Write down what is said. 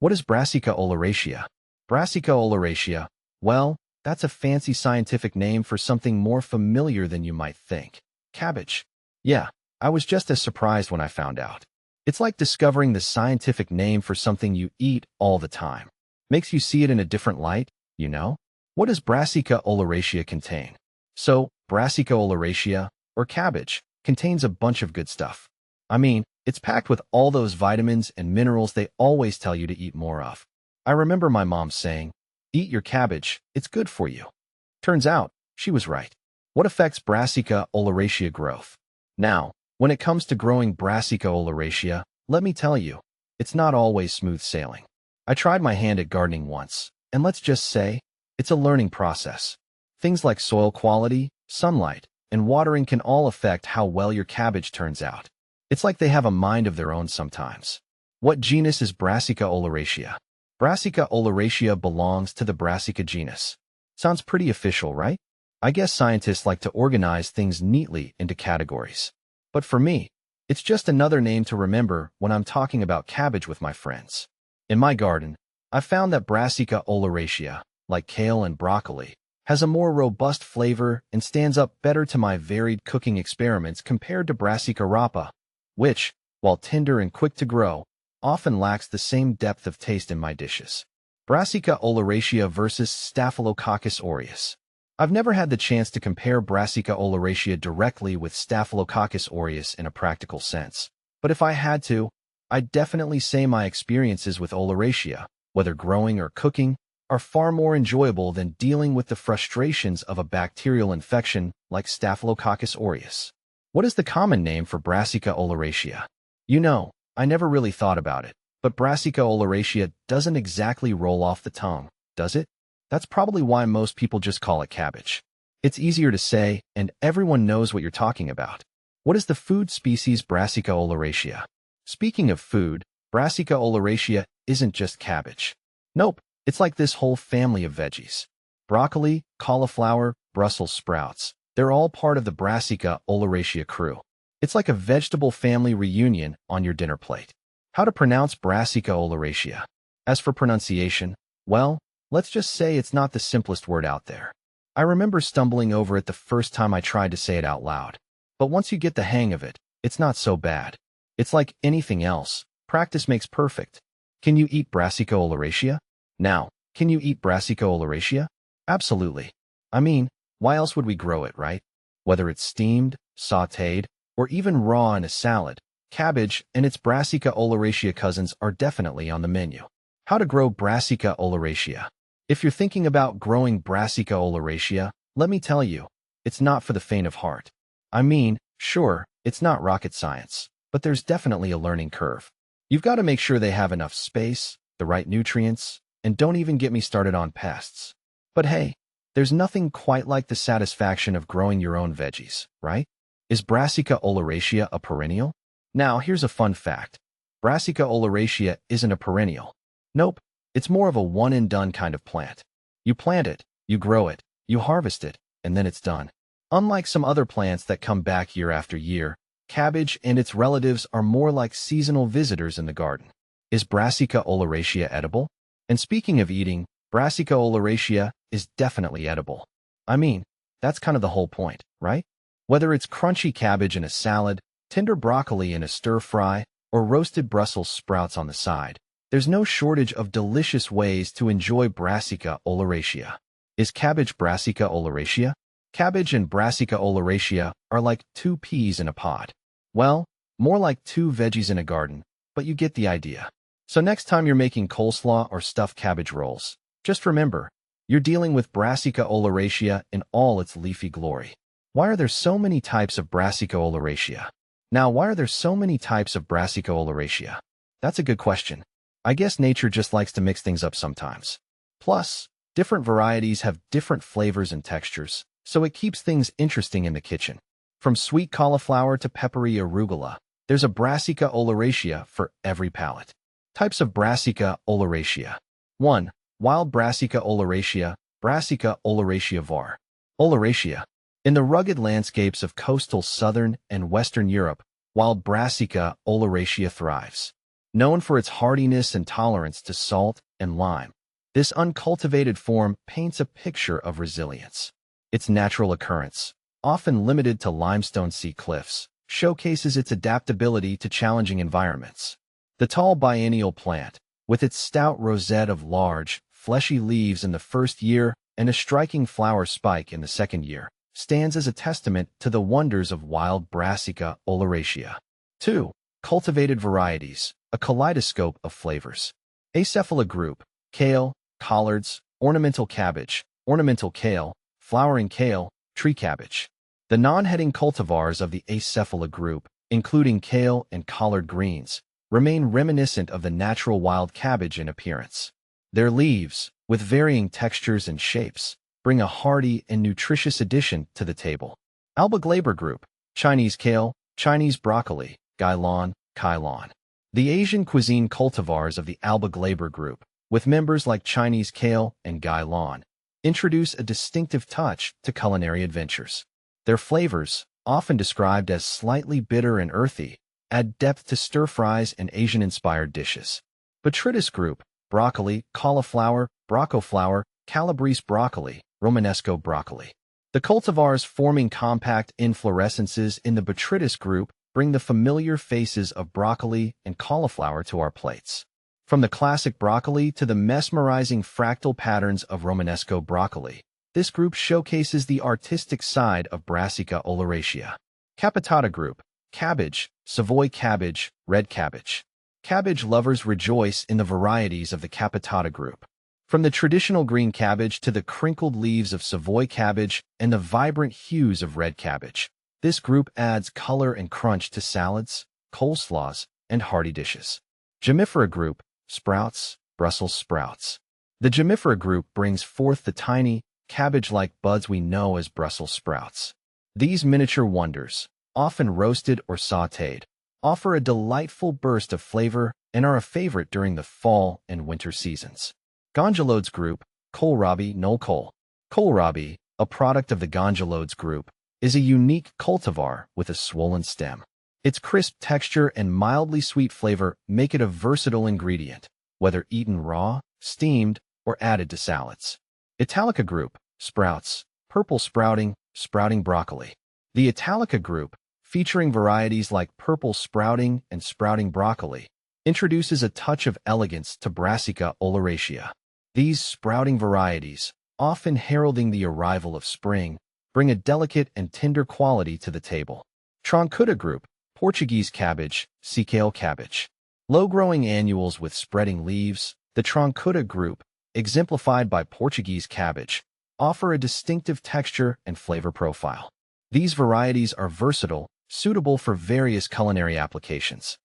What is Brassica oleracea? Brassica oleracea, well, that's a fancy scientific name for something more familiar than you might think. Cabbage. Yeah, I was just as surprised when I found out. It's like discovering the scientific name for something you eat all the time. Makes you see it in a different light, you know? What does Brassica oleracea contain? So, Brassica oleracea, or cabbage, contains a bunch of good stuff. I mean, it's packed with all those vitamins and minerals they always tell you to eat more of. I remember my mom saying, "Eat your cabbage, it's good for you." Turns out, she was right. What affects Brassica oleracea growth? Now, when it comes to growing Brassica oleracea, let me tell you, it's not always smooth sailing. I tried my hand at gardening once, and let's just say, it's a learning process. Things like soil quality, sunlight, and watering can all affect how well your cabbage turns out. It's like they have a mind of their own sometimes. What genus is Brassica oleracea? Brassica oleracea belongs to the Brassica genus. Sounds pretty official, right? I guess scientists like to organize things neatly into categories. But for me, it's just another name to remember when I'm talking about cabbage with my friends. In my garden, I've found that Brassica oleracea, like kale and broccoli, has a more robust flavor and stands up better to my varied cooking experiments compared to Brassica rapa, which, while tender and quick to grow, often lacks the same depth of taste in my dishes. Brassica oleracea versus Staphylococcus aureus. I've never had the chance to compare Brassica oleracea directly with Staphylococcus aureus in a practical sense, but if I had to, I'd definitely say my experiences with oleracea, whether growing or cooking, are far more enjoyable than dealing with the frustrations of a bacterial infection like Staphylococcus aureus. What is the common name for Brassica oleracea? You know, I never really thought about it, but Brassica oleracea doesn't exactly roll off the tongue, does it? That's probably why most people just call it cabbage. It's easier to say, and everyone knows what you're talking about. What is the food species Brassica oleracea? Speaking of food, Brassica oleracea isn't just cabbage. Nope, it's like this whole family of veggies. Broccoli, cauliflower, Brussels sprouts. They're all part of the Brassica oleracea crew. It's like a vegetable family reunion on your dinner plate. How to pronounce Brassica oleracea? As for pronunciation, well, let's just say it's not the simplest word out there. I remember stumbling over it the first time I tried to say it out loud. But once you get the hang of it, it's not so bad. It's like anything else. Practice makes perfect. Can you eat Brassica oleracea? Now, can you eat Brassica oleracea? Absolutely. I mean, why else would we grow it, right? Whether it's steamed, sautéed, or even raw in a salad, cabbage and its Brassica oleracea cousins are definitely on the menu. How to grow Brassica oleracea? If you're thinking about growing Brassica oleracea, let me tell you, it's not for the faint of heart. I mean, sure, it's not rocket science, but there's definitely a learning curve. You've got to make sure they have enough space, the right nutrients, and don't even get me started on pests. But hey, there's nothing quite like the satisfaction of growing your own veggies, right? Is Brassica oleracea a perennial? Now, here's a fun fact. Brassica oleracea isn't a perennial. Nope, it's more of a one-and-done kind of plant. You plant it, you grow it, you harvest it, and then it's done. Unlike some other plants that come back year after year, cabbage and its relatives are more like seasonal visitors in the garden. Is Brassica oleracea edible? And speaking of eating, Brassica oleracea is definitely edible. I mean, that's kind of the whole point, right? Whether it's crunchy cabbage in a salad, tender broccoli in a stir-fry, or roasted Brussels sprouts on the side, there's no shortage of delicious ways to enjoy Brassica oleracea. Is cabbage Brassica oleracea? Cabbage and Brassica oleracea are like two peas in a pod. Well, more like two veggies in a garden, but you get the idea. So next time you're making coleslaw or stuffed cabbage rolls, just remember, you're dealing with Brassica oleracea in all its leafy glory. Why are there so many types of Brassica oleracea? Now, why are there so many types of Brassica oleracea? That's a good question. I guess nature just likes to mix things up sometimes. Plus, different varieties have different flavors and textures, so it keeps things interesting in the kitchen. From sweet cauliflower to peppery arugula, there's a Brassica oleracea for every palate. Types of Brassica oleracea. 1. Wild Brassica oleracea, Brassica oleracea var. Oleracea. In the rugged landscapes of coastal southern and western Europe, wild Brassica oleracea thrives. Known for its hardiness and tolerance to salt and lime, this uncultivated form paints a picture of resilience. Its natural occurrence, often limited to limestone sea cliffs, showcases its adaptability to challenging environments. The tall biennial plant, with its stout rosette of large, fleshy leaves in the first year and a striking flower spike in the second year, stands as a testament to the wonders of wild Brassica oleracea. 2. Cultivated varieties, a kaleidoscope of flavors. Acephala group, kale, collards, ornamental cabbage, ornamental kale, flowering kale, tree cabbage. The non-heading cultivars of the Acephala group, including kale and collard greens, remain reminiscent of the natural wild cabbage in appearance. Their leaves, with varying textures and shapes, bring a hearty and nutritious addition to the table. Alba glaber group, Chinese kale, Chinese broccoli, gailon, kailon. The Asian cuisine cultivars of the Alba glaber group, with members like Chinese kale and gailon, introduce a distinctive touch to culinary adventures. Their flavors, often described as slightly bitter and earthy, add depth to stir-fries and Asian-inspired dishes. Botrytis group, broccoli, cauliflower, broccoflower, calabrese broccoli, romanesco broccoli. The cultivars forming compact inflorescences in the Botrytis group bring the familiar faces of broccoli and cauliflower to our plates. From the classic broccoli to the mesmerizing fractal patterns of romanesco broccoli, this group showcases the artistic side of Brassica oleracea. Capitata group, cabbage, Savoy cabbage, red cabbage. Cabbage lovers rejoice in the varieties of the capitata group. From the traditional green cabbage to the crinkled leaves of Savoy cabbage and the vibrant hues of red cabbage, this group adds color and crunch to salads, coleslaws, and hearty dishes. Gemifera group, sprouts, Brussels sprouts. The Gemifera group brings forth the tiny, cabbage-like buds we know as Brussels sprouts. These miniature wonders, often roasted or sautéed, offer a delightful burst of flavor and are a favorite during the fall and winter seasons. Gondolodes group, kohlrabi no kohl. Kohlrabi, a product of the Gondolodes group, is a unique cultivar with a swollen stem. Its crisp texture and mildly sweet flavor make it a versatile ingredient, whether eaten raw, steamed, or added to salads. Italica group, sprouts, purple sprouting, sprouting broccoli. The Italica group, featuring varieties like purple sprouting and sprouting broccoli, introduces a touch of elegance to Brassica oleracea. These sprouting varieties, often heralding the arrival of spring, bring a delicate and tender quality to the table. Troncuta group, Portuguese cabbage, Kale cabbage. Low-growing annuals with spreading leaves, the Troncuta group, exemplified by Portuguese cabbage, offer a distinctive texture and flavor profile. These varieties are versatile, suitable for various culinary applications.